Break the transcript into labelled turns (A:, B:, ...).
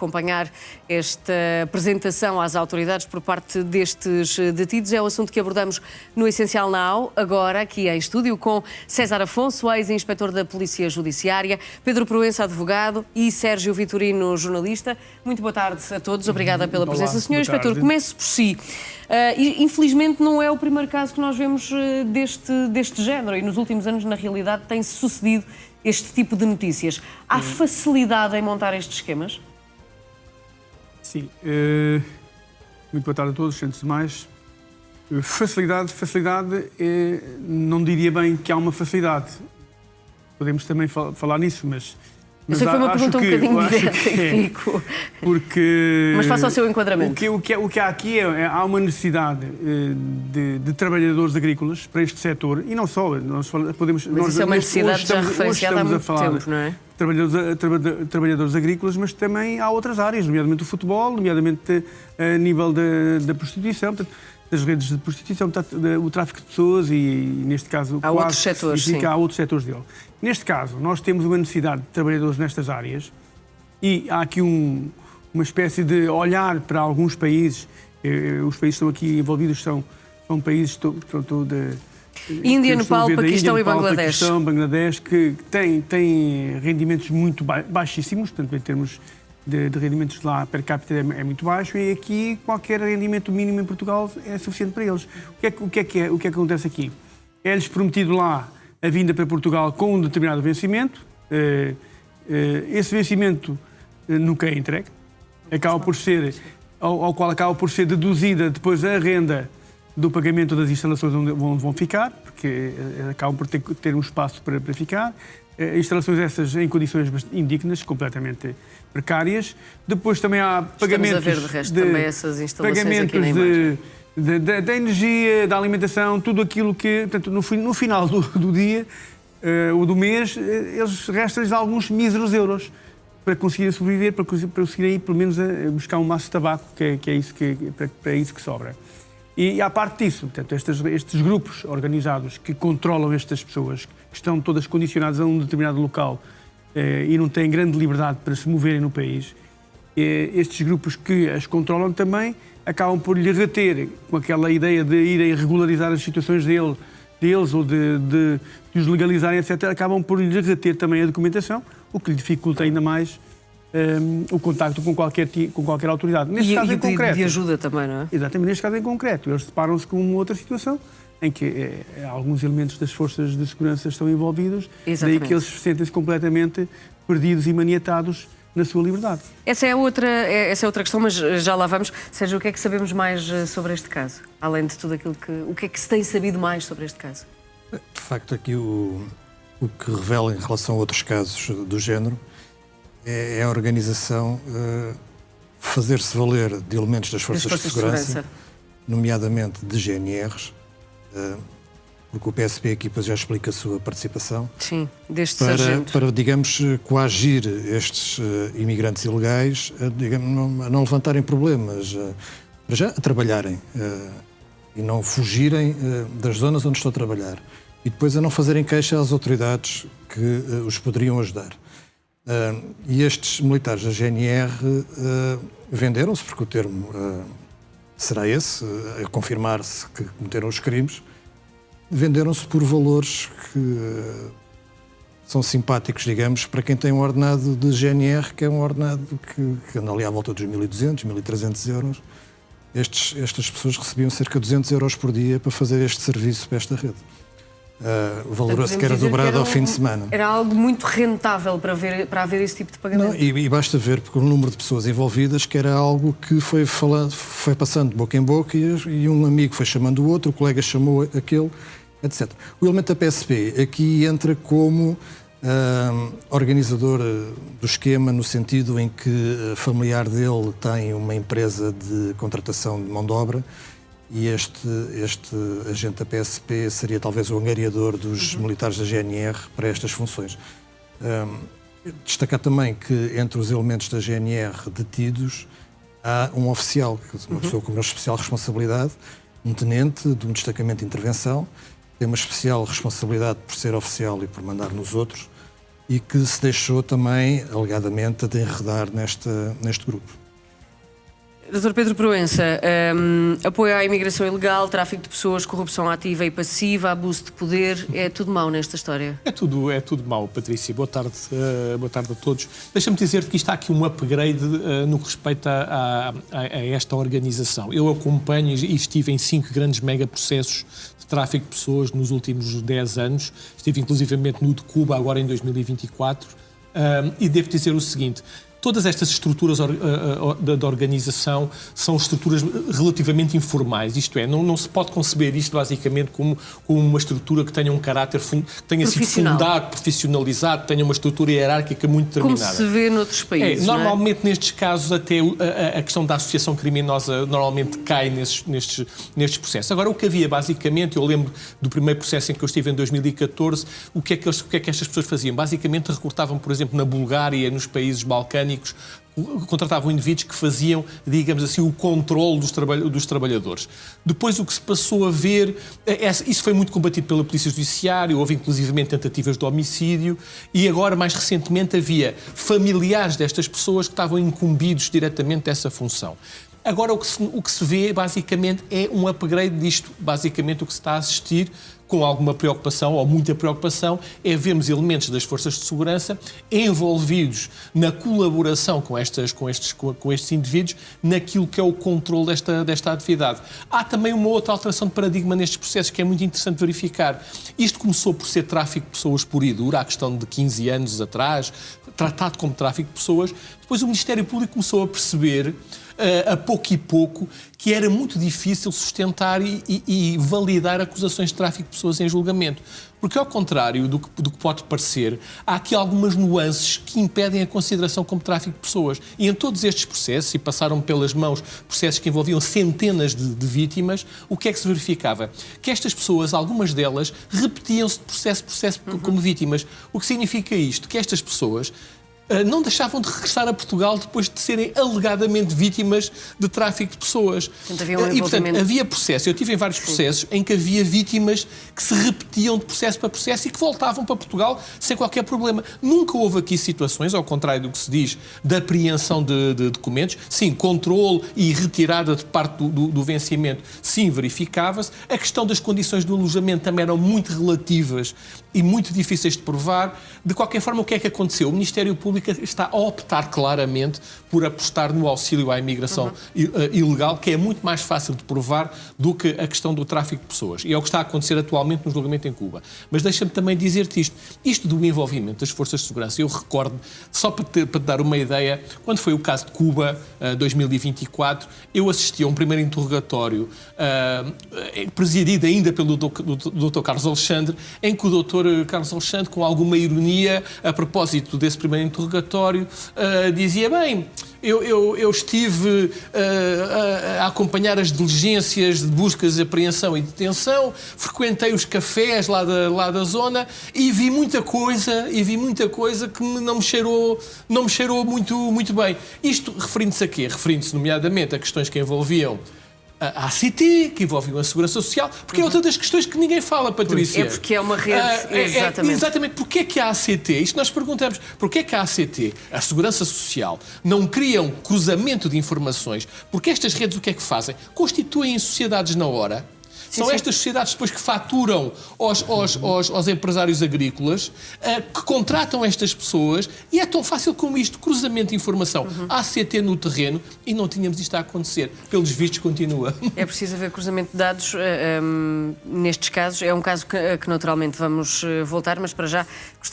A: Acompanhar esta apresentação às autoridades por parte destes detidos. É o assunto que abordamos no Essencial Now, agora aqui em estúdio com César Afonso, ex-inspetor da Polícia Judiciária, Pedro Proença, advogado, e Sérgio Vitorino, jornalista. Muito boa tarde a todos, obrigada pela presença. Senhor Inspetor, comece por si. Infelizmente não é o primeiro caso que nós vemos deste género e nos últimos anos, na realidade, tem-se sucedido este tipo de notícias. Há facilidade em montar estes esquemas?
B: Sim, muito boa tarde a todos, antes de mais. Facilidade, não diria bem que há uma facilidade. Podemos também falar nisso, mas
A: foi uma pergunta um bocadinho direta e fico.
B: Porque...
A: Mas faça o seu enquadramento.
B: O que há aqui há uma necessidade de trabalhadores agrícolas para este setor, e não só, nós podemos...
A: Mas isso é uma necessidade já referenciada há muito tempo, não é?
B: Trabalhadores agrícolas, mas também há outras áreas, nomeadamente o futebol, nomeadamente a nível da prostituição, das redes de prostituição, o tráfico de pessoas e neste caso...
A: Há outros setores, sim.
B: Há outros setores dele. Neste caso, nós temos uma necessidade de trabalhadores nestas áreas e há aqui uma espécie de olhar para alguns países. Os países que estão aqui envolvidos são países
A: Índia, Nepal, Paquistão e Bangladesh.
B: Bangladesh, que têm rendimentos muito baixíssimos, portanto, em termos de rendimentos lá per capita é muito baixo, e aqui qualquer rendimento mínimo em Portugal é suficiente para eles. O que é que acontece aqui? É-lhes prometido lá a vinda para Portugal com um determinado vencimento, esse vencimento nunca é entregue, ao qual acaba por ser deduzida depois a renda do pagamento das instalações onde vão ficar, porque acabam por ter um espaço para ficar. Instalações essas em condições indignas, completamente precárias. Depois também há pagamentos...
A: Estamos a ver, de resto, também essas instalações aqui na imagem.
B: Da energia, da alimentação, tudo aquilo que... Portanto, no final do dia ou do mês, restam-lhes alguns míseros euros para conseguirem sobreviver, para conseguirem ir, pelo menos, buscar um maço de tabaco, que é isso que sobra. E à parte disso, portanto, estes grupos organizados que controlam estas pessoas, que estão todas condicionadas a um determinado local e não têm grande liberdade para se moverem no país, estes grupos que as controlam também acabam por lhe reter, com aquela ideia de irem regularizar as situações deles ou de os legalizarem, etc., acabam por lhe reter também a documentação, o que lhe dificulta ainda mais o contacto com qualquer autoridade. Neste caso em concreto,
A: de ajuda também, não é?
B: Exatamente, neste caso em concreto. Eles deparam-se com uma outra situação em que alguns elementos das forças de segurança estão envolvidos, daí que eles sentem-se completamente perdidos e maniatados na sua liberdade. Essa é
A: outra questão, mas já lá vamos. Sérgio, o que é que sabemos mais sobre este caso? Além de tudo aquilo o que é que se tem sabido mais sobre este caso?
C: De facto, aqui o que revela em relação a outros casos do género é a organização fazer-se valer de elementos das forças de segurança, nomeadamente de GNRs, porque o PSP aqui já explica a sua participação.
A: Sim, deste sargento.
C: Para, digamos, coagir estes imigrantes ilegais a não levantarem problemas, para já a trabalharem e não fugirem das zonas onde estão a trabalhar. E depois a não fazerem queixa às autoridades que os poderiam ajudar. E estes militares da GNR venderam-se, porque o termo será esse, a confirmar-se que cometeram os crimes, venderam-se por valores que são simpáticos, digamos, para quem tem um ordenado de GNR, que é um ordenado que anda ali à volta dos 1.200, 1.300 euros. Estas pessoas recebiam cerca de 200 euros por dia para fazer este serviço para esta rede. O valor que era dobrado ao fim de semana.
A: Era algo muito rentável para haver esse tipo de pagamento.
C: Não, e basta ver, porque o número de pessoas envolvidas, que era algo que foi passando de boca em boca e um amigo foi chamando o outro, o colega chamou aquele, etc. O elemento da PSP aqui entra como organizador do esquema, no sentido em que a familiar dele tem uma empresa de contratação de mão de obra, e este agente da PSP seria talvez o angariador dos militares da GNR para estas funções. Destacar também que entre os elementos da GNR detidos há um oficial, uma pessoa com uma especial responsabilidade, um tenente de um destacamento de intervenção, tem uma especial responsabilidade por ser oficial e por mandar nos outros, e que se deixou também, alegadamente, de enredar neste grupo.
A: Dr. Pedro Proença, apoio à imigração ilegal, tráfico de pessoas, corrupção ativa e passiva, abuso de poder, é tudo mau nesta história?
D: É tudo mau, Patrícia. Boa tarde a todos. Deixa-me dizer-te que está aqui um upgrade no que respeita a esta organização. Eu acompanho e estive em 5 grandes megaprocessos de tráfico de pessoas nos últimos 10 anos. Estive inclusivamente no de Cuba, agora em 2024, e devo dizer o seguinte: todas estas estruturas da organização são estruturas relativamente informais, isto é, não se pode conceber isto basicamente como uma estrutura que tenha um caráter, que tenha sido fundado, profissionalizado, que tenha uma estrutura hierárquica muito determinada.
A: Como se vê noutros países,
D: normalmente nestes casos até a questão da associação criminosa normalmente cai nestes processos. Agora, o que havia basicamente, eu lembro do primeiro processo em que eu estive em 2014, o que é que estas pessoas faziam? Basicamente recrutavam, por exemplo, na Bulgária, nos países balcânicos, contratavam indivíduos que faziam, digamos assim, o controle dos trabalhadores. Depois o que se passou a ver, isso foi muito combatido pela Polícia Judiciária, houve inclusivamente tentativas de homicídio e agora, mais recentemente, havia familiares destas pessoas que estavam incumbidos diretamente dessa função. Agora o que se vê, basicamente, é um upgrade disto. Basicamente o que se está a assistir, com alguma preocupação, ou muita preocupação, é vermos elementos das forças de segurança envolvidos na colaboração com estes indivíduos naquilo que é o controle desta atividade. Há também uma outra alteração de paradigma nestes processos que é muito interessante verificar. Isto começou por ser tráfico de pessoas puro e duro, há questão de 15 anos atrás, tratado como tráfico de pessoas. Depois o Ministério Público começou a perceber, a pouco e pouco, que era muito difícil sustentar e validar acusações de tráfico de pessoas em julgamento. Porque, ao contrário do que pode parecer, há aqui algumas nuances que impedem a consideração como tráfico de pessoas. E em todos estes processos, e passaram pelas mãos processos que envolviam centenas de vítimas, o que é que se verificava? Que estas pessoas, algumas delas, repetiam-se de processo como vítimas. O que significa isto? Que estas pessoas não deixavam de regressar a Portugal depois de serem alegadamente vítimas de tráfico de pessoas. Portanto, havia processos, eu tive em vários processos em que havia vítimas que se repetiam de processo para processo e que voltavam para Portugal sem qualquer problema. Nunca houve aqui situações, ao contrário do que se diz, de apreensão de documentos. Sim, controle e retirada de parte do vencimento, sim, verificava-se. A questão das condições do alojamento também eram muito relativas e muito difíceis de provar. De qualquer forma, o que é que aconteceu? O Ministério Público está a optar claramente por apostar no auxílio à imigração ilegal, que é muito mais fácil de provar do que a questão do tráfico de pessoas. E é o que está a acontecer atualmente no julgamento em Cuba. Mas deixa-me também dizer-te isto do envolvimento das forças de segurança. Eu recordo, só para te dar uma ideia, quando foi o caso de Cuba, 2024, eu assisti a um primeiro interrogatório presidido ainda pelo Dr. Carlos Alexandre, em que o Dr. Carlos Alexandre, com alguma ironia, a propósito desse primeiro interrogatório, dizia, bem, eu estive a acompanhar as diligências de buscas, apreensão e detenção, frequentei os cafés lá da zona e vi muita coisa que não me cheirou muito bem. Isto referindo-se a quê? Referindo-se nomeadamente a questões que envolviam a ACT, que envolviam a Segurança Social, porque é outra das questões que ninguém fala, Patrícia.
A: É porque é uma rede, exatamente.
D: Exatamente. Porquê é que a ACT, isto nós perguntamos, porquê é que a ACT, a Segurança Social, não cria um cruzamento de informações? Porque estas redes o que é que fazem? Constituem sociedades na hora. São estas sociedades depois que faturam aos empresários agrícolas, que contratam estas pessoas, e é tão fácil como isto, cruzamento de informação. ACT no terreno, e não tínhamos isto a acontecer. Pelos vistos, continua.
A: É preciso haver cruzamento de dados nestes casos. É um caso que naturalmente vamos voltar, mas para já